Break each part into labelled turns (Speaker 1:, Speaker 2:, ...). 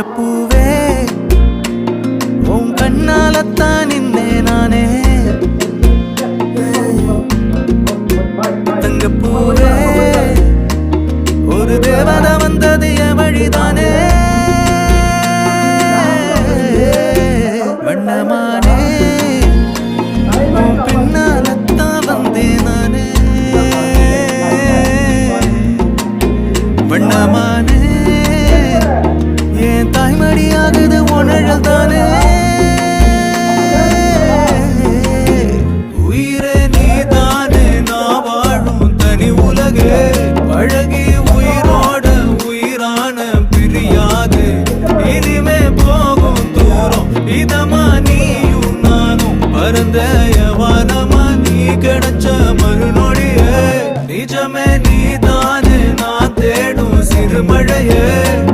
Speaker 1: தங்கப்பூவே உன் கண்ணாலத்தான் நின்னே நானே. தங்கப்பூவே ஒரு தேவதை வந்தது என் வழிதானே. வண்ணமானே உன் பின்னாலத்தான் வந்தேன் நானே. வண்ணமானே என் தாய்மடியாகுது உணழல் தானே. உயிரே நீதானே நான் வாழும் தனி உலகே. பழகி உயிரோட உயிரான பிரியாது இனிமே போகும் தூரம். இதமா நீயும் நானும் பரந்த வானமா நீ கிடைச்ச மறுநொடியே. நிஜமே நீதானே நான் தேடும் சிறுமழையே.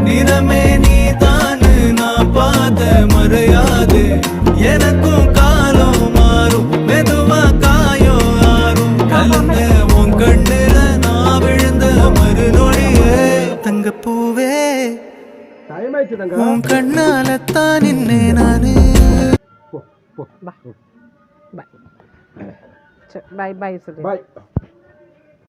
Speaker 1: நிறமே நீதானு நான் பார்த்த மறையாது. எனக்கும் காலம் மாறும் மெதுவா காயம் ஆறும். கலந்த உன் கண்ணுல நான் விழுந்த மறுநொடியே. தங்கப்பூவே உன் கண்ணாலத்தான் நின்னே நானு.
Speaker 2: பாய் பாய் பாய் சொல்லு.
Speaker 3: பாய்.